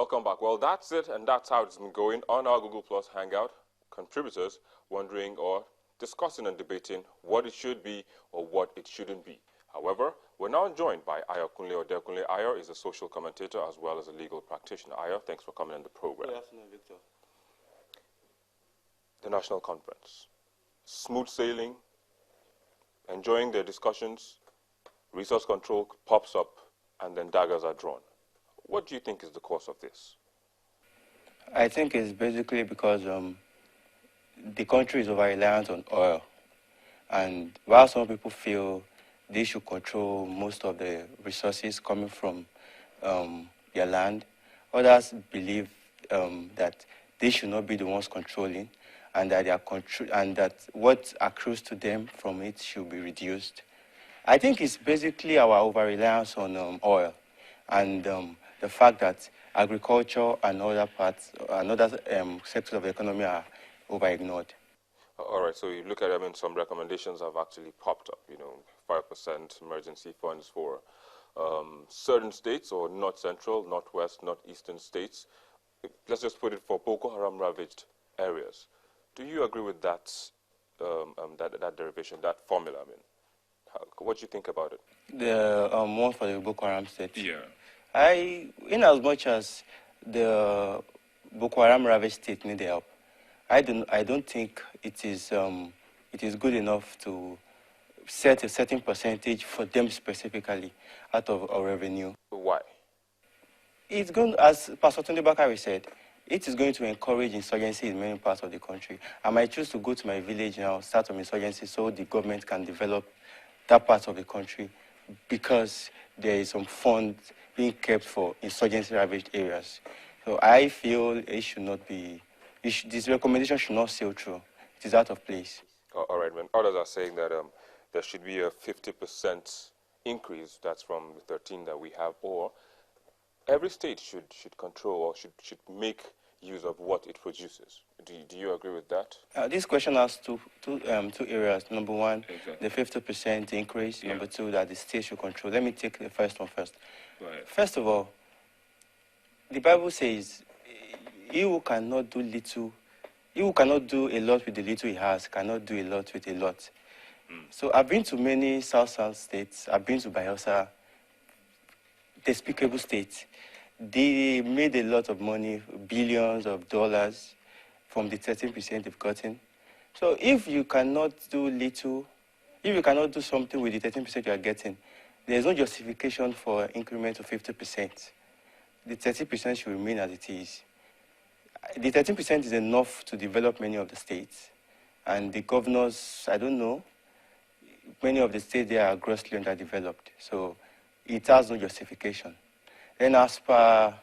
Welcome back. Well, that's it, and that's how it's been going on our Google Plus Hangout. Contributors wondering or discussing and debating what it should be or what it shouldn't be. However, we're now joined by Ayo Kunle Odekunle. Ayo is a social commentator as well as a legal practitioner. Ayo, thanks for coming on the program. Good afternoon, Victor. The National Conference. Smooth sailing, enjoying their discussions, resource control pops up, and then daggers are drawn. What do you think is the cause of this? I think it's basically because the country is over-reliant on oil. And while some people feel they should control most of the resources coming from their land, others believe that they should not be the ones controlling, and that and that what accrues to them from it should be reduced. I think it's basically our over-reliance on oil, and the fact that agriculture and other parts, and other sectors of the economy are over-ignored. All right, so you look at, some recommendations have actually popped up, 5% emergency funds for certain states, or North Central, Northwest, Northeastern states. Let's just put it for Boko Haram ravaged areas. Do you agree with that, that derivation, that formula? What do you think about it? The one for the Boko Haram state. Yeah. In as much as the Boko Haram ravaged state need help, I don't think it is good enough to set a certain percentage for them specifically out of our revenue. Why? It's going, as Pastor Tunde Bakari said, it is going to encourage insurgency in many parts of the country. I might choose to go to my village now, start some insurgency so the government can develop that part of the country, because there is some funds being kept for insurgency ravaged areas. So I feel it should not be, this recommendation should not sail through. It is out of place. All right, when others are saying that there should be a 50% increase, that's from the 13 that we have, or every state should control or should make use of what it produces. Do you agree with that? This question has two areas. Number one, exactly. The 50% increase. Yeah. Number two, that the state should control. Let me take the first one first. Right. First of all, the Bible says, he who cannot do a lot with the little he has, cannot do a lot with a lot. So I've been to many South states. I've been to Bayelsa, despicable states. They made a lot of money, billions of dollars, from the 13% they've gotten. So if you cannot do little, if you cannot do something with the 13% you are getting, there's no justification for increment of 50%. The 30% should remain as it is. The 13% is enough to develop many of the states. And the governors, I don't know, many of the states there are grossly underdeveloped. So it has no justification. Then as per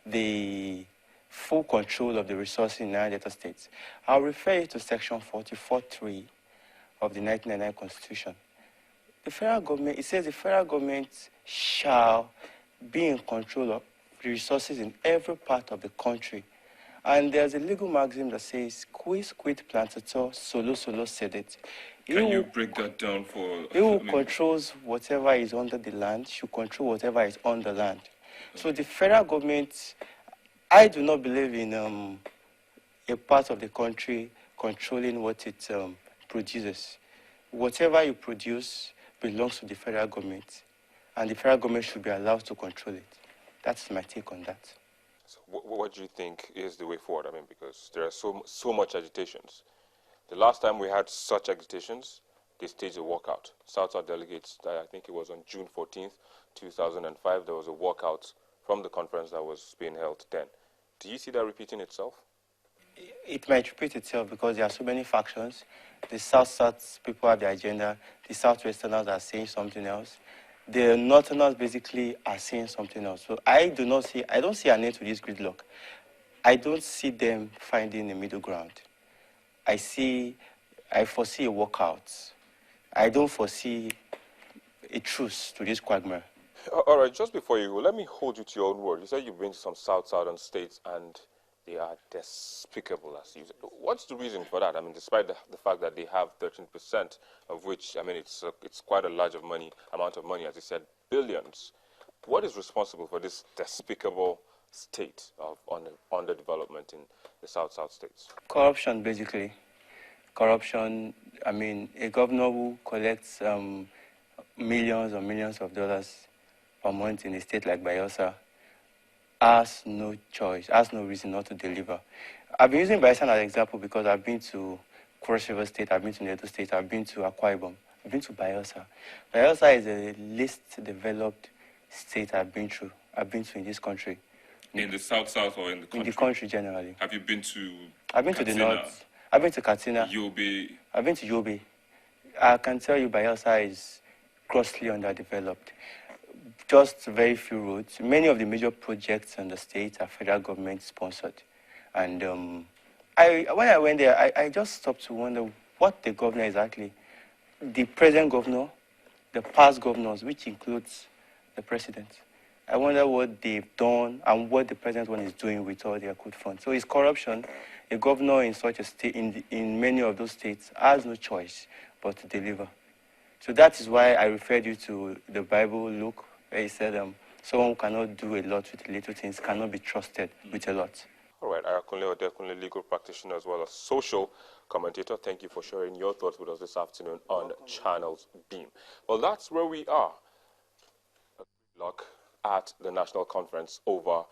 the full control of the resources in Niger Delta states, I'll refer you to section 44.3 of the 1999 Constitution. The federal government, it says the federal government shall be in control of the resources in every part of the country. And there's a legal maxim that says, quis quid plantator solo sedet. Can you break that down for... He who controls whatever is under the land should control whatever is on the land. So the federal government, I do not believe in a part of the country controlling what it produces. Whatever you produce belongs to the federal government, and the federal government should be allowed to control it. That's my take on that. So what do you think is the way forward? Because there are so much agitations. The last time we had such agitations, they staged a walkout. South delegates, I think it was on June 14th, 2005, there was a walkout from the conference that was being held then. Do you see that repeating itself? It might repeat itself because there are so many factions. The South people have their agenda. The Southwesterners are saying something else. The Northerners basically are saying something else. So I don't see an end to this gridlock. I don't see them finding a middle ground. I foresee a walkout. I don't foresee a truce to this quagmire. All right, just before you go, let me hold you to your own word. You said you've been to some southern states and they are despicable, as you said. What's the reason for that? Despite the fact that they have 13%, of which, it's quite a large amount of money, as you said, billions. What is responsible for this despicable state of underdevelopment in the South states? Corruption, basically. Corruption, I mean, a governor who collects millions or millions of dollars per month in a state like Bayelsa has no choice, has no reason not to deliver. I've been using Bayelsa as an example because I've been to Cross River State, I've been to Edo State, I've been to Akwa Ibom, I've been to Bayelsa. Bayelsa is the least developed state I've been to in this country. In the South or in the country? In the country generally. Have you been to I've been Katsina? To the north. I've been to Katsina. Yobe? I've been to Yobe. I can tell you Bayelsa is grossly underdeveloped. Just very few roads. Many of the major projects in the state are federal government sponsored. And when I went there, I just stopped to wonder what the governor is actually, the present governor, the past governors, which includes the president. I wonder what they've done and what the present one is doing with all their good funds. So it's corruption. A governor in such a state, in many of those states, has no choice but to deliver. So that is why I referred you to the Bible, Luke, where he said, someone who cannot do a lot with little things cannot be trusted with a lot. All right, Arakunle Odekunle, legal practitioner as well as social commentator. Thank you for sharing your thoughts with us this afternoon on Channels Beam. Well, that's where we are. Gridlock at the National Conference over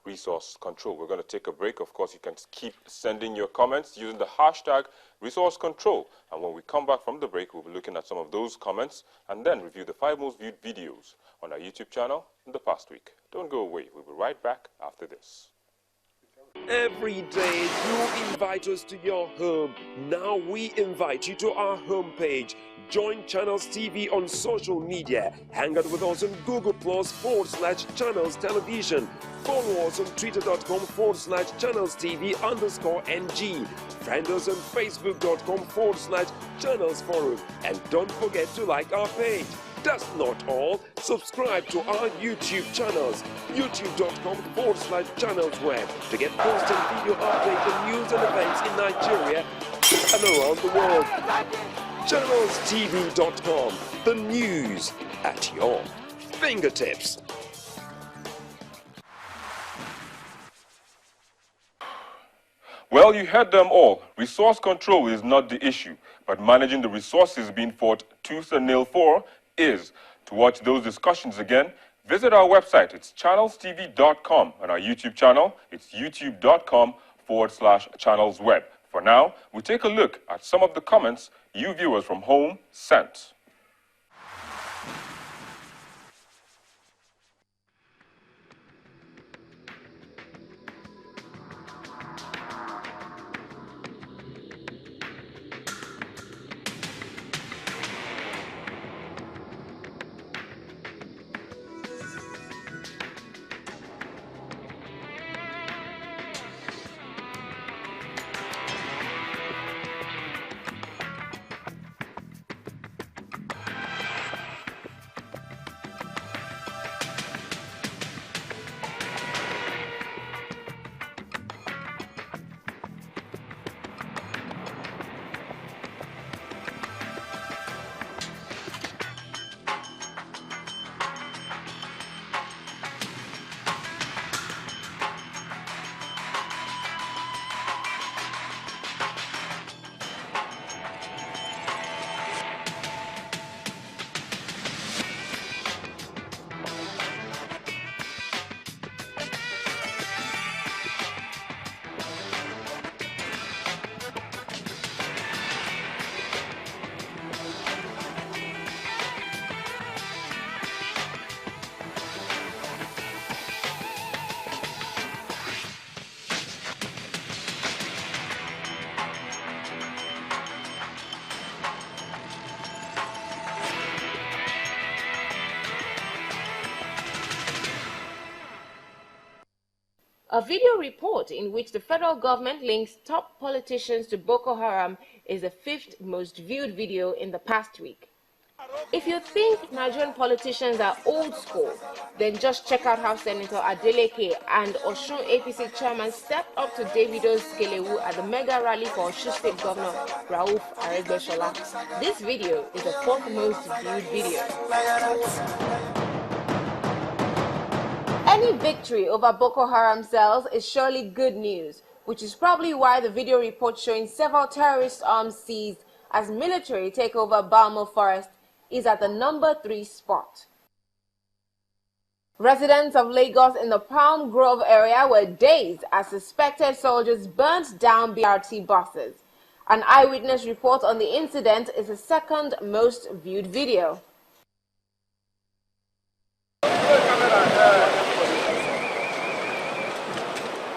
resource control. We're going to take a break. Of course, you can keep sending your comments using the hashtag resource control. And when we come back from the break, we'll be looking at some of those comments and then review the 5 most viewed videos on our YouTube channel in the past week. Don't go away. We'll be right back after this. Every day you invite us to your home. Now we invite you to our homepage. Join Channels TV on social media. Hang out with us on Google Plus/Channels Television. Follow us on Twitter.com/Channels TV_NG. Friend us on Facebook.com/Channels Forum. And don't forget to like our page. That's not all. Subscribe to our YouTube channels. YouTube.com/Channels Web to get constant video updates on news and events in Nigeria and around the world. ChannelsTV.com. The news at your fingertips. Well, you heard them all. Resource control is not the issue, but managing the resources being fought tooth and nail for is. To watch those discussions again, visit our website. It's channelstv.com, and our YouTube channel, it's youtube.com/channelsweb. For now, we take a look at some of the comments you viewers from home sent. A video report in which the federal government links top politicians to Boko Haram is the 5th most viewed video in the past week. If you think Nigerian politicians are old school, then just check out how Senator Adeleke and Osun APC chairman stepped up to Davido's Skelewu at the mega rally for Osun State Governor Rauf Aregbesola. This video is the 4th most viewed video. Any victory over Boko Haram cells is surely good news, which is probably why the video report showing several terrorist arms seized as military take over Balmo Forest is at the number 3 spot. Residents of Lagos in the Palm Grove area were dazed as suspected soldiers burnt down BRT buses. An eyewitness report on the incident is the second most viewed video.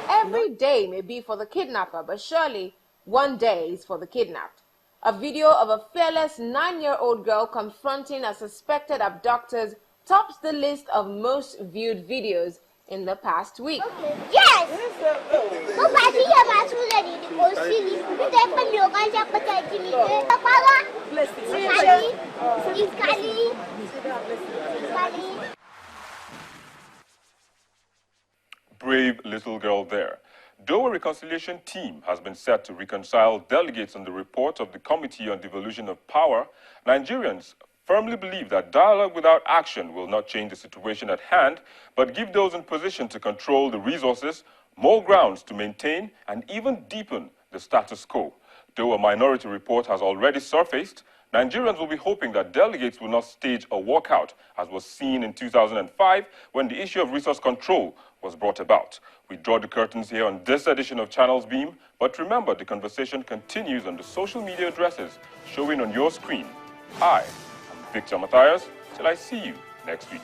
Every day may be for the kidnapper, but surely one day is for the kidnapped. A video of a fearless 9-year-old girl confronting a suspected abductors tops the list of most viewed videos in the past week. Yes! Brave little girl there. Though a reconciliation team has been set to reconcile delegates on the report of the Committee on Devolution of Power, Nigerians firmly believe that dialogue without action will not change the situation at hand, but give those in position to control the resources more grounds to maintain and even deepen the status quo. Though a minority report has already surfaced, Nigerians will be hoping that delegates will not stage a walkout, as was seen in 2005 when the issue of resource control was brought about. We draw the curtains here on this edition of Channels Beam, but remember, the conversation continues on the social media addresses showing on your screen. Hi, I'm Victor Matthias. Till I see you next week.